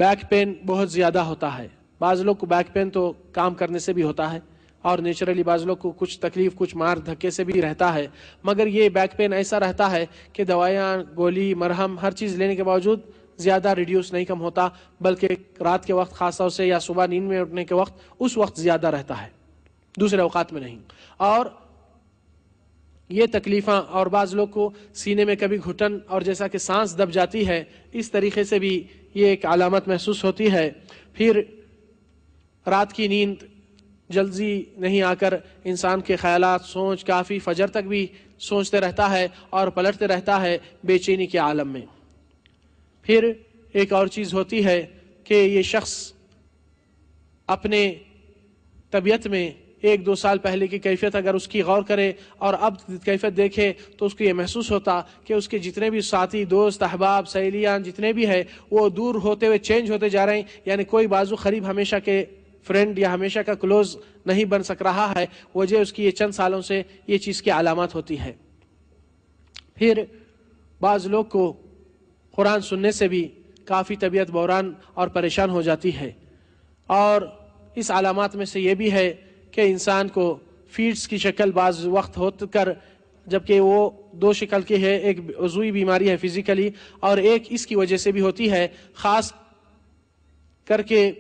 Back pain بہت زیادہ ہوتا ہے. بعض لوگ کو بیک پین تو کام کرنے سے بھی ہوتا ہے اور نیچرلی بعض لوگ کو کچھ تکلیف کچھ مار دھکے سے بھی رہتا ہے, مگر یہ بیک پین ایسا رہتا ہے کہ دوائیاں گولی مرہم ہر چیز لینے کے باوجود زیادہ ریڈیوس نہیں کم ہوتا, بلکہ رات کے وقت خاص طور سے یا صبح نیند میں اٹھنے کے وقت اس وقت زیادہ رہتا ہے, دوسرے اوقات میں نہیں. اور یہ تکلیفاں اور بعض لوگ کو سینے میں کبھی گھٹن اور جیسا کہ سانس دب جاتی ہے اس طریقے سے بھی یہ ایک علامت محسوس ہوتی ہے. پھر رات کی نیند جلدی نہیں آ کر انسان کے خیالات سوچ کافی فجر تک بھی سوچتے رہتا ہے اور پلٹتے رہتا ہے بے چینی کے عالم میں. پھر ایک اور چیز ہوتی ہے کہ یہ شخص اپنے طبیعت میں 1-2 سال پہلے کی کیفیت اگر اس کی غور کرے اور اب کیفیت دیکھے تو اس کو یہ محسوس ہوتا کہ اس کے جتنے بھی ساتھی دوست احباب سہیلیاں جتنے بھی ہیں وہ دور ہوتے ہوئے چینج ہوتے جا رہے ہیں, یعنی کوئی بازو قریب ہمیشہ کے فرینڈ یا ہمیشہ کا کلوز نہیں بن سک رہا ہے. وجہ اس کی یہ چند سالوں سے یہ چیز کی علامات ہوتی ہے. پھر بعض لوگ کو قرآن سننے سے بھی کافی طبیعت بحران اور پریشان ہو جاتی ہے, اور اس علامات میں سے یہ بھی ہے کہ انسان کو فیڈس کی شکل بعض وقت ہو کر, جبکہ وہ 2 شکل کی ہے, ایک عضوی بیماری ہے فزیکلی اور ایک اس کی وجہ سے بھی ہوتی ہے, خاص کر کے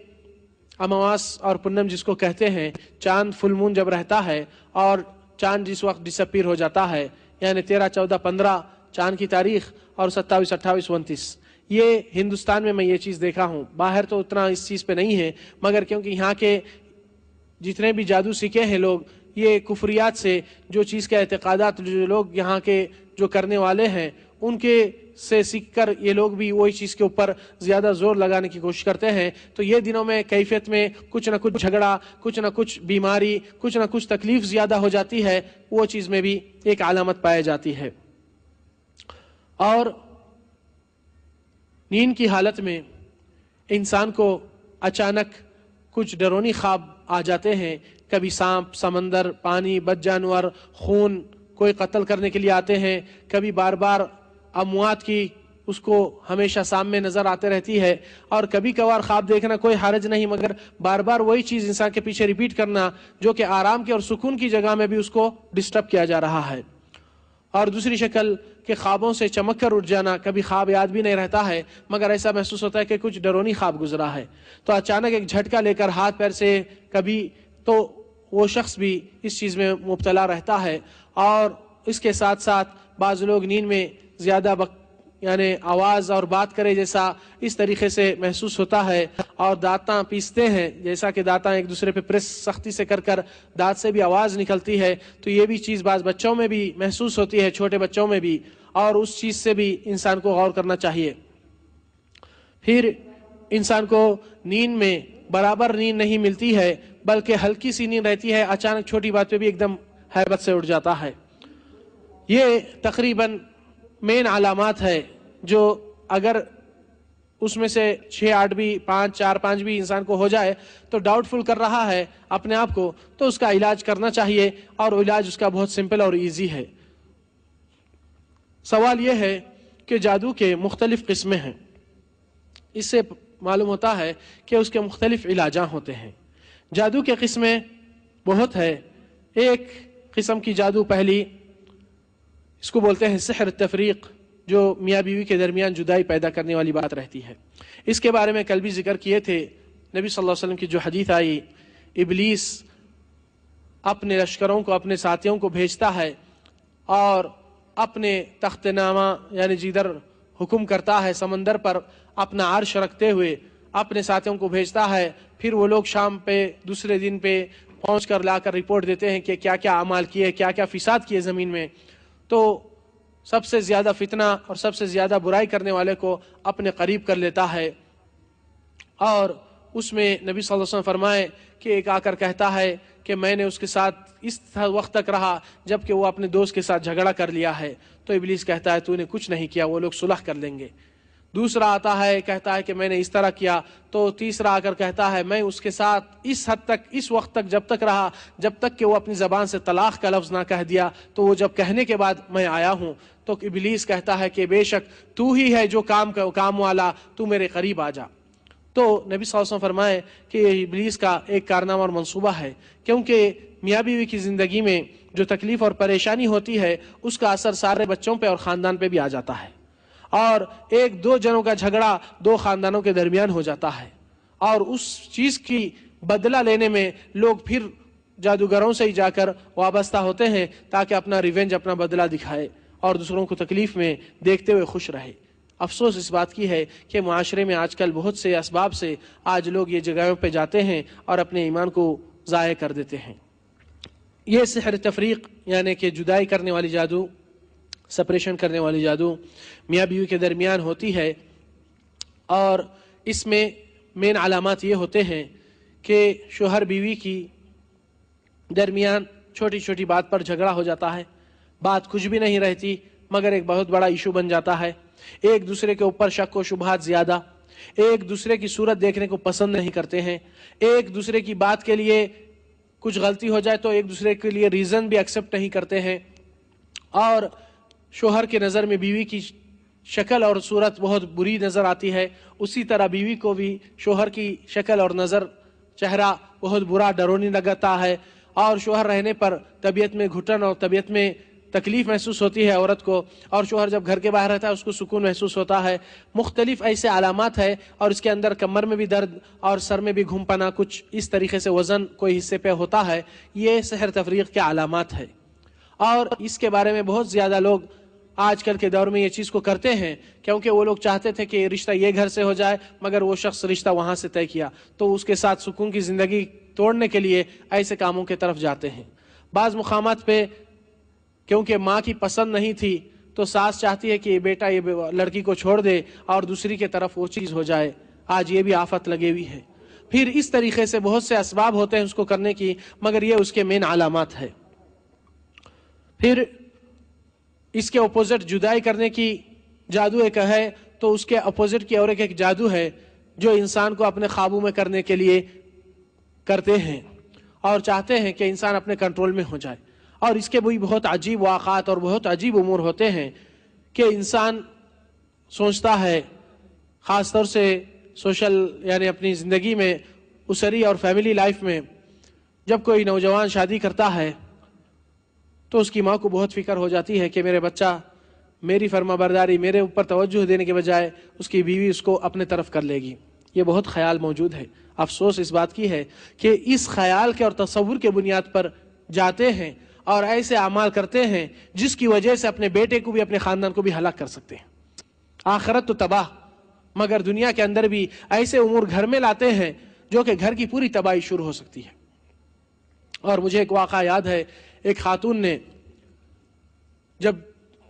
امواس اور پنم جس کو کہتے ہیں, چاند فل مون جب رہتا ہے اور چاند جس وقت ڈسپیر ہو جاتا ہے, یعنی 13, 14, 15 چاند کی تاریخ اور 27, 28, 29. یہ ہندوستان میں یہ چیز دیکھا ہوں, باہر تو اتنا اس چیز پہ نہیں ہے, مگر کیونکہ یہاں کے جتنے بھی جادو سیکھے ہیں لوگ یہ کفریات سے جو چیز کے اعتقادات جو لوگ یہاں کے جو کرنے والے ہیں ان کے سے سیکھ کر یہ لوگ بھی وہی چیز کے اوپر زیادہ زور لگانے کی کوشش کرتے ہیں. تو یہ دنوں میں کیفیت میں کچھ نہ کچھ جھگڑا, کچھ نہ کچھ بیماری, کچھ نہ کچھ تکلیف زیادہ ہو جاتی ہے, وہ چیز میں بھی ایک علامت پائی جاتی ہے. اور نیند کی حالت میں انسان کو اچانک کچھ ڈرونی خواب آ جاتے ہیں, کبھی سانپ, سمندر, پانی, بد جانور, خون, کوئی قتل کرنے کے لیے آتے ہیں, کبھی بار بار اموات کی اس کو ہمیشہ سامنے نظر آتے رہتی ہے, اور کبھی کبھار خواب دیکھنا کوئی حرج نہیں, مگر بار بار وہی چیز انسان کے پیچھے ریپیٹ کرنا جو کہ آرام کی اور سکون کی جگہ میں بھی اس کو ڈسٹرب کیا جا رہا ہے. اور دوسری شکل کہ خوابوں سے چمک کر اٹھ جانا, کبھی خواب یاد بھی نہیں رہتا ہے مگر ایسا محسوس ہوتا ہے کہ کچھ ڈرونی خواب گزرا ہے, تو اچانک ایک جھٹکا لے کر ہاتھ پیر سے کبھی, تو وہ شخص بھی اس چیز میں مبتلا رہتا ہے. اور اس کے ساتھ ساتھ بعض لوگ نیند میں زیادہ یعنی آواز اور بات کرے جیسا اس طریقے سے محسوس ہوتا ہے, اور دانتاں پیستے ہیں جیسا کہ دانتاں ایک دوسرے پہ پریس سختی سے کر کر دانت سے بھی آواز نکلتی ہے, تو یہ بھی چیز بعض بچوں میں بھی محسوس ہوتی ہے, چھوٹے بچوں میں بھی, اور اس چیز سے بھی انسان کو غور کرنا چاہیے. پھر انسان کو نیند میں برابر نیند نہیں ملتی ہے بلکہ ہلکی سی نیند رہتی ہے, اچانک چھوٹی بات پہ بھی ایک دم ہیبت سے اٹھ جاتا ہے. یہ تقریباً مین علامات ہے جو اگر اس میں سے 6-8 بھی 4-5 بھی انسان کو ہو جائے تو ڈاؤٹ فل کر رہا ہے اپنے آپ کو, تو اس کا علاج کرنا چاہیے, اور علاج اس کا بہت سمپل اور ایزی ہے. سوال یہ ہے کہ جادو کے مختلف قسمیں ہیں, اس سے معلوم ہوتا ہے کہ اس کے مختلف علاجاں ہوتے ہیں. جادو کے قسمیں بہت ہے. ایک قسم کی جادو پہلی, اس کو بولتے ہیں سحر التفریق, جو میاں بیوی کے درمیان جدائی پیدا کرنے والی بات رہتی ہے. اس کے بارے میں کل بھی ذکر کیے تھے. نبی صلی اللہ علیہ وسلم کی جو حدیث آئی, ابلیس اپنے لشکروں کو اپنے ساتھیوں کو بھیجتا ہے اور اپنے تخت نامہ یعنی جدھر حکم کرتا ہے سمندر پر اپنا عرش رکھتے ہوئے اپنے ساتھیوں کو بھیجتا ہے. پھر وہ لوگ شام پہ دوسرے دن پہ پہنچ کر لا کر رپورٹ دیتے ہیں کہ کیا کیا اعمال کیے, کیا کیا فساد کیے زمین میں. تو سب سے زیادہ فتنہ اور سب سے زیادہ برائی کرنے والے کو اپنے قریب کر لیتا ہے, اور اس میں نبی صلی اللہ علیہ وسلم فرمائے کہ ایک آ کر کہتا ہے کہ میں نے اس کے ساتھ اس وقت تک رہا جب کہ وہ اپنے دوست کے ساتھ جھگڑا کر لیا ہے. تو ابلیس کہتا ہے تو نے کچھ نہیں کیا, وہ لوگ صلح کر لیں گے. دوسرا آتا ہے کہتا ہے کہ میں نے اس طرح کیا. تو تیسرا آ کر کہتا ہے میں اس کے ساتھ اس حد تک اس وقت تک جب تک رہا جب تک کہ وہ اپنی زبان سے طلاق کا لفظ نہ کہہ دیا, تو وہ جب کہنے کے بعد میں آیا ہوں. تو ابلیس کہتا ہے کہ بے شک تو ہی ہے جو کام والا, تو میرے قریب آ جا. تو نبی صلی اللہ علیہ وسلم فرمائے کہ یہ ابلیس کا ایک کارنامہ اور منصوبہ ہے، کیونکہ میاں بیوی کی زندگی میں جو تکلیف اور پریشانی ہوتی ہے اس کا اثر سارے بچوں پہ اور خاندان پہ بھی آ جاتا ہے، اور ایک دو جنوں کا جھگڑا دو خاندانوں کے درمیان ہو جاتا ہے، اور اس چیز کی بدلہ لینے میں لوگ پھر جادوگروں سے ہی جا کر وابستہ ہوتے ہیں تاکہ اپنا ریونج، اپنا بدلہ دکھائے اور دوسروں کو تکلیف میں دیکھتے ہوئے خوش رہے۔ افسوس اس بات کی ہے کہ معاشرے میں آج کل بہت سے اسباب سے آج لوگ یہ جگہوں پہ جاتے ہیں اور اپنے ایمان کو ضائع کر دیتے ہیں۔ یہ سحر تفریق یعنی کہ جدائی کرنے والی جادو، سپریشن کرنے والی جادو میاں بیوی کے درمیان ہوتی ہے، اور اس میں مین علامات یہ ہوتے ہیں کہ شوہر بیوی کی درمیان چھوٹی چھوٹی بات پر جھگڑا ہو جاتا ہے، بات کچھ بھی نہیں رہتی مگر ایک بہت بڑا ایشو بن جاتا ہے، ایک دوسرے کے اوپر شک و شبہات زیادہ، ایک دوسرے کی صورت دیکھنے کو پسند نہیں کرتے ہیں، ایک دوسرے کی بات کے لیے کچھ غلطی ہو جائے تو ایک دوسرے کے لیے ریزن بھی ایکسیپٹ نہیں کرتے ہیں، اور شوہر کے نظر میں بیوی کی شکل اور صورت بہت بری نظر آتی ہے، اسی طرح بیوی کو بھی شوہر کی شکل اور نظر، چہرہ بہت برا ڈرونی لگتا ہے، اور شوہر رہنے پر طبیعت میں گھٹن اور طبیعت میں تکلیف محسوس ہوتی ہے عورت کو، اور شوہر جب گھر کے باہر رہتا ہے اس کو سکون محسوس ہوتا ہے۔ مختلف ایسے علامات ہیں، اور اس کے اندر کمر میں بھی درد اور سر میں بھی گھومپنا، کچھ اس طریقے سے وزن کوئی حصے پہ ہوتا ہے، یہ سحر تفریق کے علامات ہے، اور اس کے بارے میں بہت زیادہ لوگ آج کل کے دور میں یہ چیز کو کرتے ہیں، کیونکہ وہ لوگ چاہتے تھے کہ رشتہ یہ گھر سے ہو جائے مگر وہ شخص رشتہ وہاں سے طے کیا، تو اس کے ساتھ سکون کی زندگی توڑنے کے لیے ایسے کاموں کی طرف جاتے ہیں۔ بعض مقامات پہ کیونکہ ماں کی پسند نہیں تھی تو ساس چاہتی ہے کہ بیٹا یہ لڑکی کو چھوڑ دے اور دوسری کے طرف وہ چیز ہو جائے، آج یہ بھی آفت لگے ہوئی ہے۔ پھر اس طریقے سے بہت سے اسباب ہوتے ہیں اس کو کرنے کی، مگر یہ اس کے مین علامات ہے۔ پھر اس کے اپوزٹ جدائی کرنے کی جادو ایک ہے، تو اس کے اپوزٹ کی اور ایک جادو ہے جو انسان کو اپنے قابو میں کرنے کے لیے کرتے ہیں اور چاہتے ہیں کہ انسان اپنے کنٹرول میں ہو جائے، اور اس کے بھی بہت عجیب واقعات اور بہت عجیب امور ہوتے ہیں کہ انسان سوچتا ہے، خاص طور سے سوشل یعنی اپنی زندگی میں، اسری اور فیملی لائف میں، جب کوئی نوجوان شادی کرتا ہے تو اس کی ماں کو بہت فکر ہو جاتی ہے کہ میرے بچہ میری فرما برداری، میرے اوپر توجہ دینے کے بجائے اس کی بیوی اس کو اپنے طرف کر لے گی، یہ بہت خیال موجود ہے۔ افسوس اس بات کی ہے کہ اس خیال کے اور تصور کے بنیاد پر جاتے ہیں اور ایسے اعمال کرتے ہیں جس کی وجہ سے اپنے بیٹے کو بھی اپنے خاندان کو بھی ہلاک کر سکتے ہیں۔ آخرت تو تباہ، مگر دنیا کے اندر بھی ایسے امور گھر میں لاتے ہیں جو کہ گھر کی پوری تباہی شروع ہو سکتی ہے۔ اور مجھے ایک واقعہ یاد ہے، ایک خاتون نے جب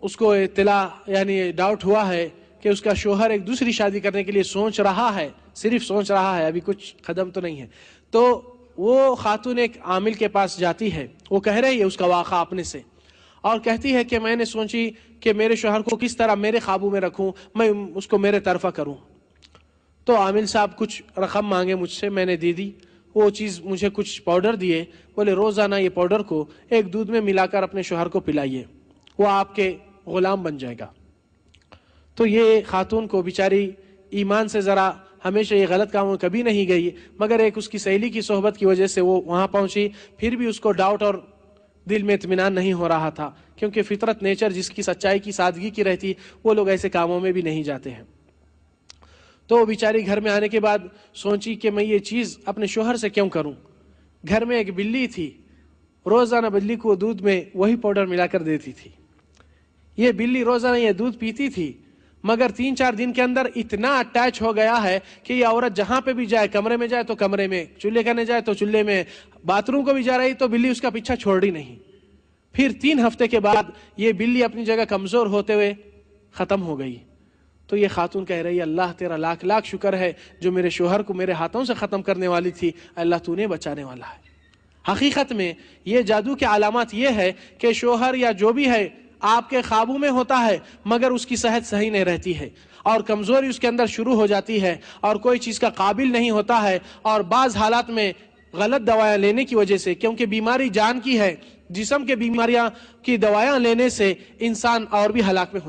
اس کو اطلاع یعنی ڈاؤٹ ہوا ہے کہ اس کا شوہر ایک دوسری شادی کرنے کے لیے سوچ رہا ہے، صرف سوچ رہا ہے، ابھی کچھ قدم تو نہیں ہے، تو وہ خاتون ایک عامل کے پاس جاتی ہے، وہ کہہ رہی ہے اس کا واقعہ اپنے سے، اور کہتی ہے کہ میں نے سوچی کہ میرے شوہر کو کس طرح میرے قابو میں رکھوں، میں اس کو میرے طرفہ کروں۔ تو عامل صاحب کچھ رقم مانگے مجھ سے، میں نے دے دی، وہ چیز مجھے کچھ پاؤڈر دیے، بولے روزانہ یہ پاؤڈر کو ایک دودھ میں ملا کر اپنے شوہر کو پلائیے، وہ آپ کے غلام بن جائے گا۔ تو یہ خاتون کو بیچاری ایمان سے ذرا ہمیشہ یہ غلط کاموں کبھی نہیں گئی، مگر ایک اس کی سہیلی کی صحبت کی وجہ سے وہ وہاں پہنچی، پھر بھی اس کو ڈاؤٹ اور دل میں اطمینان نہیں ہو رہا تھا، کیونکہ فطرت نیچر جس کی سچائی کی سادگی کی رہتی وہ لوگ ایسے کاموں میں بھی نہیں جاتے ہیں۔ تو وہ بیچاری گھر میں آنے کے بعد سوچی کہ میں یہ چیز اپنے شوہر سے کیوں کروں۔ گھر میں ایک بلی تھی، روزانہ بلی کو دودھ میں وہی پاؤڈر ملا کر دیتی تھی، یہ بلی روزانہ یہ دودھ پیتی تھی، مگر 3-4 دن کے اندر اتنا اٹیچ ہو گیا ہے کہ یہ عورت جہاں پہ بھی جائے، کمرے میں جائے تو کمرے میں، چولہے کرنے جائے تو چولہے میں، باتھ روم کو بھی جا رہی تو بلی اس کا پیچھا چھوڑ رہی نہیں۔ پھر 3 ہفتے کے بعد یہ بلی اپنی جگہ کمزور ہوتے ہوئے ختم ہو گئی۔ تو یہ خاتون کہہ رہی ہے اللہ تیرا لاکھ لاکھ شکر ہے جو میرے شوہر کو میرے ہاتھوں سے ختم کرنے والی تھی، اللہ تو نے بچانے والا ہے۔ حقیقت میں یہ جادو کے علامات یہ ہے کہ شوہر یا جو بھی ہے آپ کے قابو میں ہوتا ہے مگر اس کی صحت صحیح نہیں رہتی ہے اور کمزوری اس کے اندر شروع ہو جاتی ہے اور کوئی چیز کا قابل نہیں ہوتا ہے، اور بعض حالات میں غلط دوائیں لینے کی وجہ سے، کیونکہ بیماری جان کی ہے، جسم کے بیماریاں کی دوائیں لینے سے انسان اور بھی ہلاک میں